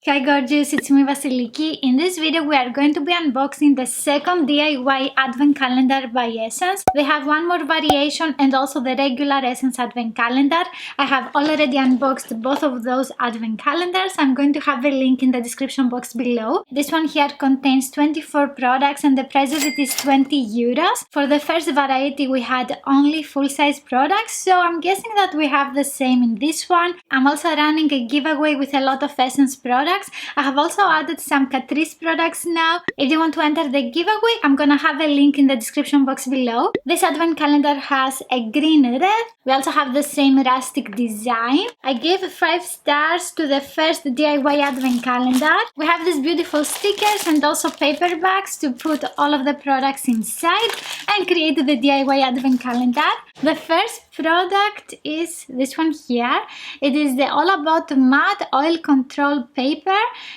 Hi gorgeous, it's me Vasiliki. In this video we are going to be unboxing the second DIY advent calendar by Essence. They have one more variation and also the regular Essence advent calendar. I have already unboxed both of those advent calendars. I'm going to have a link in the description box below. This one here contains 24 products and the price of it is 20 euros. For the first variety we had only full-size products, so I'm guessing that we have the same in this one. I'm also running a giveaway with a lot of Essence products. I have also added some Catrice products now. If you want to enter the giveaway, I'm gonna have a link in the description box below. This advent calendar has a green red. We also have the same rustic design. I gave 5 stars to the first DIY advent calendar. We have these beautiful stickers and also paper bags to put all of the products inside and create the DIY advent calendar. The first product is this one here. It is the All About Matte Oil Control Paper.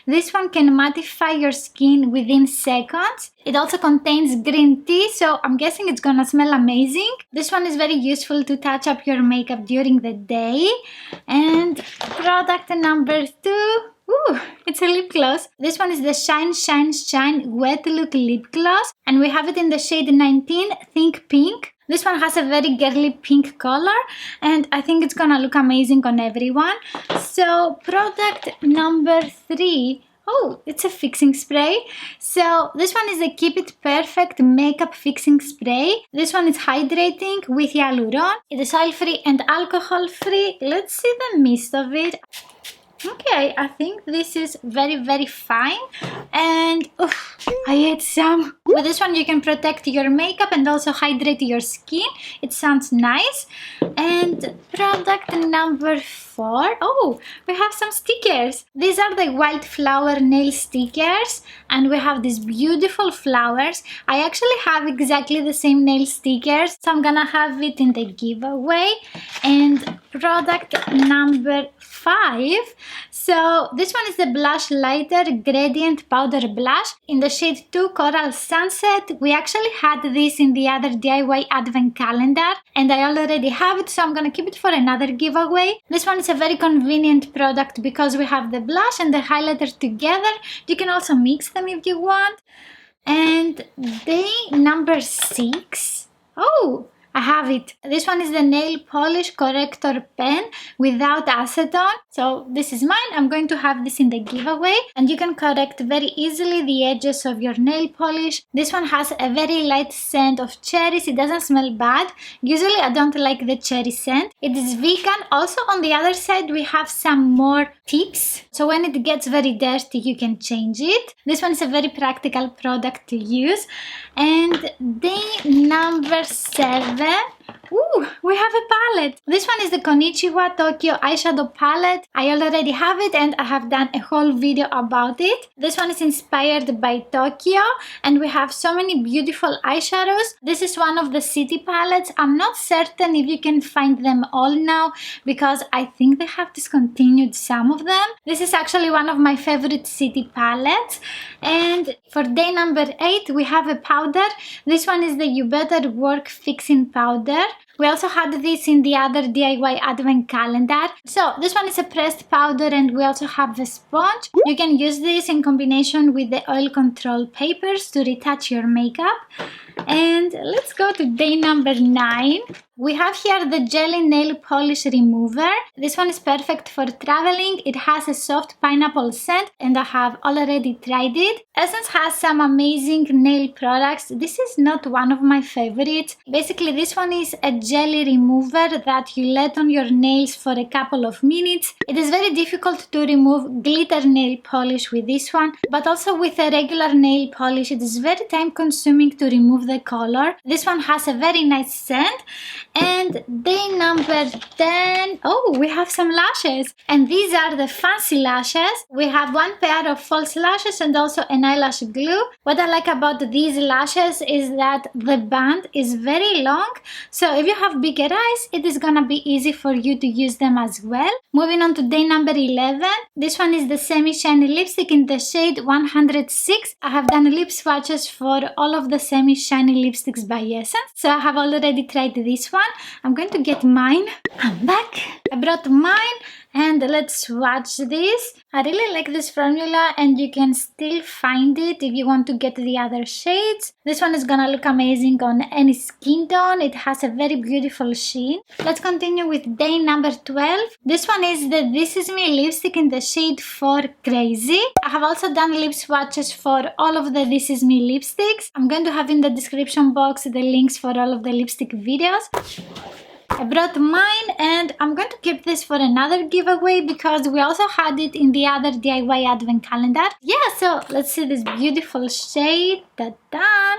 This one can mattify your skin within seconds. It also contains green tea, so I'm guessing it's gonna smell amazing. This one is very useful to touch up your makeup during the day. And product number 2. Ooh, it's a lip gloss. This one is the Shine Shine Shine Wet Look Lip Gloss, and we have it in the shade 19 Think Pink. This one has a very girly pink color and I think it's gonna look amazing on everyone. So product number 3. Oh, it's a fixing spray. So this one is the Keep It Perfect Makeup Fixing Spray. This one is hydrating with hyaluron. It is oil-free and alcohol-free. Let's see the mist of it. Okay, I think this is very fine, and I ate some. With this one you can protect your makeup and also hydrate your skin. It sounds nice. And product number 4. Oh, we have some stickers. These are the wildflower nail stickers and we have these beautiful flowers. I actually have exactly the same nail stickers, so I'm gonna have it in the giveaway. And product number 5. So this one is the Blush Lighter Gradient Powder Blush in the shade 2 Coral Sunset. We actually had this in the other DIY advent calendar and I already have it, so I'm gonna keep it for another giveaway. This one is a very convenient product because we have the blush and the highlighter together. You can also mix them if you want. And day number 6. Oh, I have it. This one is the Nail Polish Corrector Pen without acetone. So this is mine. I'm going to have this in the giveaway. And you can correct very easily the edges of your nail polish. This one has a very light scent of cherries. It doesn't smell bad. Usually I don't like the cherry scent. It is vegan. Also on the other side we have some more tips. So when it gets very dirty you can change it. This one is a very practical product to use. And day number 7. Ooh, we have a palette. This one is the Konichiwa Tokyo eyeshadow palette. I already have it and I have done a whole video about it. This one is inspired by Tokyo and we have so many beautiful eyeshadows. This is one of the city palettes. I'm not certain if you can find them all now because I think they have discontinued some of them. This is actually one of my favorite city palettes. And for day number 8 we have a powder. This one is the You Better Work Fixing Powder. We also had this in the other DIY advent calendar. So this one is a pressed powder and we also have the sponge. You can use this in combination with the oil control papers to retouch your makeup. And let's go to day number 9. We have here the Jelly Nail Polish Remover. This one is perfect for traveling. It has a soft pineapple scent and I have already tried it. Essence has some amazing nail products. This is not one of my favorites. Basically this one is a jelly remover that you let on your nails for a couple of minutes. It is very difficult to remove glitter nail polish with this one, but also with a regular nail polish it is very time consuming to remove the color. This one has a very nice scent. And day number 10. Oh, we have some lashes and these are the fancy lashes. We have one pair of false lashes and also an eyelash glue. What I like about these lashes is that the band is very long, so if you have bigger eyes it is gonna be easy for you to use them as well. Moving on to day number 11. This one is the Semi Shiny Lipstick in the shade 106. I have done lip swatches for all of the Semi Shiny lipsticks by Essence, so I have already tried this one. I'm going to get mine. I'm back. I brought mine And let's swatch this. I really like this formula, and you can still find it if you want to get the other shades. This one is gonna look amazing on any skin tone. It has a very beautiful sheen. Let's continue with day number 12. This one is the This Is Me lipstick in the shade 4 Crazy. I have also done lip swatches for all of the This Is Me lipsticks. I'm going to have in the description box the links for all of the lipstick videos. I brought mine, and I'm going to keep this for another giveaway because we also had it in the other DIY advent calendar. Yeah, so let's see this beautiful shade. Ta-da!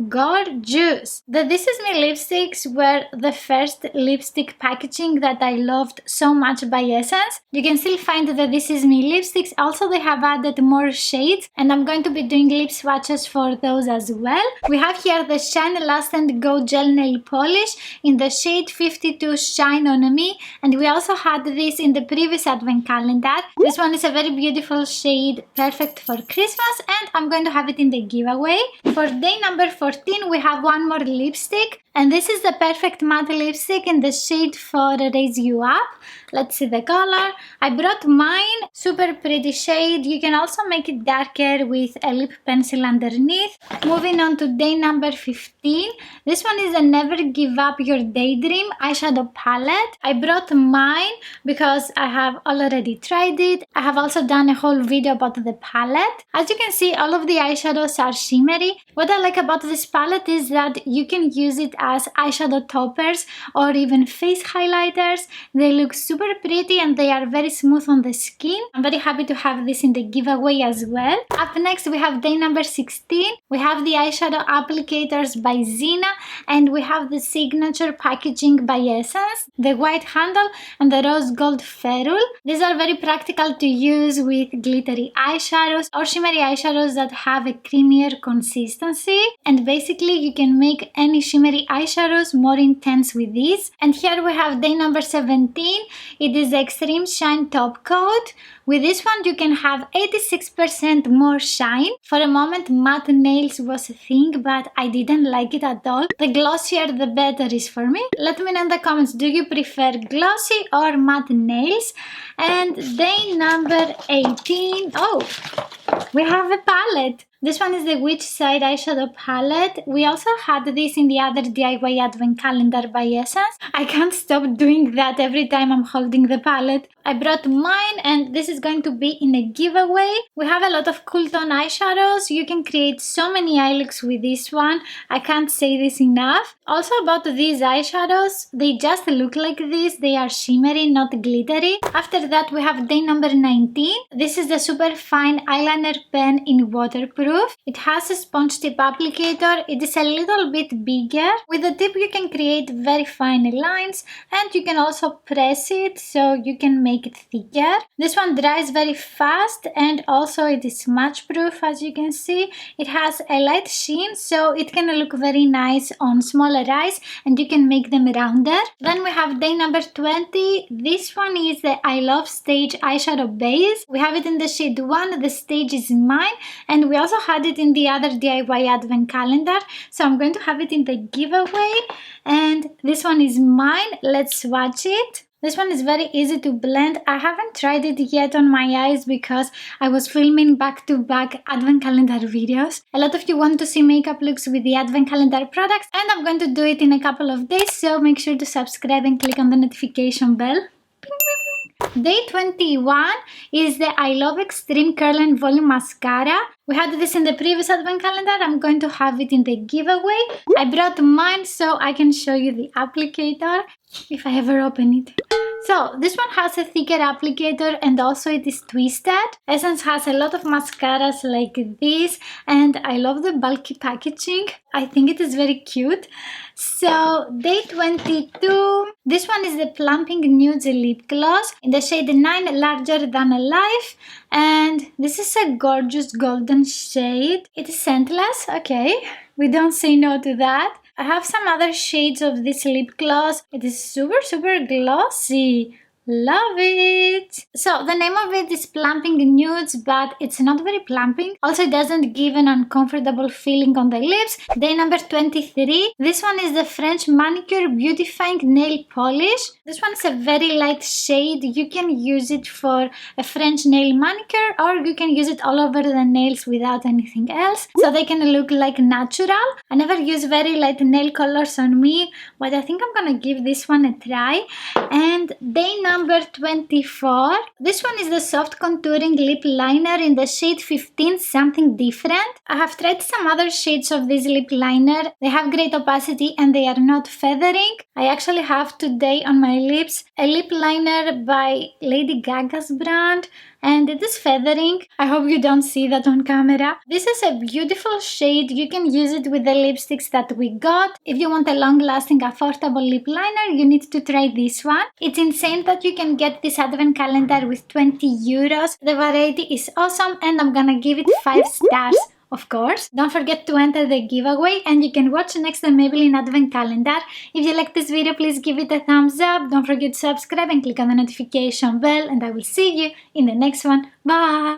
Gorgeous! The This Is Me lipsticks were the first lipstick packaging that I loved so much by Essence. You can still find the This Is Me lipsticks. Also, they have added more shades, and I'm going to be doing lip swatches for those as well. We have here the Shine Last and Go Gel Nail Polish in the shade 52 Shine On Me, and we also had this in the previous advent calendar. This one is a very beautiful shade, perfect for Christmas, and I'm going to have it in the giveaway. For day number 14, we have one more lipstick, and this is the Perfect Matte lipstick in the shade 4 Raise You Up. Let's see the color. I brought mine, super pretty shade. You can also make it darker with a lip pencil underneath. Moving on to day number 15. This one is a Never Give Up Your Daydream eyeshadow palette. I brought mine because I have already tried it. I have also done a whole video about the palette. As you can see, all of the eyeshadows are shimmery. What I like about this palette is that you can use it as eyeshadow toppers or even face highlighters. They look super pretty and they are very smooth on the skin. I'm very happy to have this in the giveaway as well. Up next, we have day number 16. We have the eyeshadow applicators by Zina, and we have the signature packaging by Essence, the white handle and the rose gold ferrule. These are very practical to use with glittery eyeshadows or shimmery eyeshadows that have a creamier consistency, and basically you can make any shimmery eyeshadows more intense with these. And here we have day number 17. It is the Extreme Shine Top Coat. With this one you can have 86% more shine. For a moment matte nails was a thing, but I didn't like it at all. The glossier the better is for me. Let me know in the comments, do you prefer glossy or matte nails? And day number 18. Oh, we have a palette. This one is the Witch Side eyeshadow palette. We also had this in the other DIY advent calendar by Essence. I can't stop doing that every time I'm holding the palette. I brought mine, and this is going to be in a giveaway. We have a lot of cool tone eyeshadows. You can create so many eye looks with this one. I can't say this enough. Also about these eyeshadows, they just look like this. They are shimmery, not glittery. After that, we have day number 19. This is the Super Fine Eyeliner Pen in Waterproof. It has a sponge tip applicator. It is a little bit bigger. With the tip, you can create very fine lines, and you can also press it so you can make it thicker. This one dries very fast, and also it is smudge proof. As you can see, it has a light sheen, so it can look very nice on smaller eyes, and you can make them rounder. Then we have day number 20. This one is the I Love Stage eyeshadow base. We have it in the shade 1. The stage is mine, and we also had it in the other DIY advent calendar, so I'm going to have it in the giveaway. And this one is mine. Let's swatch it. This one is very easy to blend. I haven't tried it yet on my eyes because I was filming back-to-back advent calendar videos. A lot of you want to see makeup looks with the advent calendar products, and I'm going to do it in a couple of days, so make sure to subscribe and click on the notification bell. Day 21 is the I Love Extreme Curl and Volume Mascara. We had this in the previous advent calendar. I'm going to have it in the giveaway. I brought mine so I can show you the applicator if I ever open it. So this one has a thicker applicator, and also it is twisted. Essence has a lot of mascaras like this, and I love the bulky packaging. I think it is very cute. So day 22, this one is the Plumping Nude Lip Gloss in the shade 9 Larger Than a Life, and this is a gorgeous golden shade. It is scentless, okay, we don't say no to that. I have some other shades of this lip gloss. It is super glossy. Love it! So the name of it is Plumping Nudes, but it's not very plumping. Also, it doesn't give an uncomfortable feeling on the lips. Day number 23. This one is the French Manicure Beautifying Nail Polish. This one is a very light shade. You can use it for a French nail manicure, or you can use it all over the nails without anything else, so they can look like natural. I never use very light nail colors on me, but I think I'm gonna give this one a try. And day number 24. This one is the Soft Contouring Lip Liner in the shade 15, Something Different. I have tried some other shades of this lip liner. They have great opacity and they are not feathering. I actually have today on my lips a lip liner by Lady Gaga's brand, and it is feathering. I hope you don't see that on camera. This is a beautiful shade. You can use it with the lipsticks that we got. If you want a long-lasting, affordable lip liner, you need to try this one. It's insane that you can get this advent calendar with 20 euros. The variety is awesome, and I'm gonna give it 5 stars. Of course, don't forget to enter the giveaway, and you can watch next the Maybelline Advent Calendar. If you like this video, please give it a thumbs up. Don't forget to subscribe and click on the notification bell, and I will see you in the next one. Bye!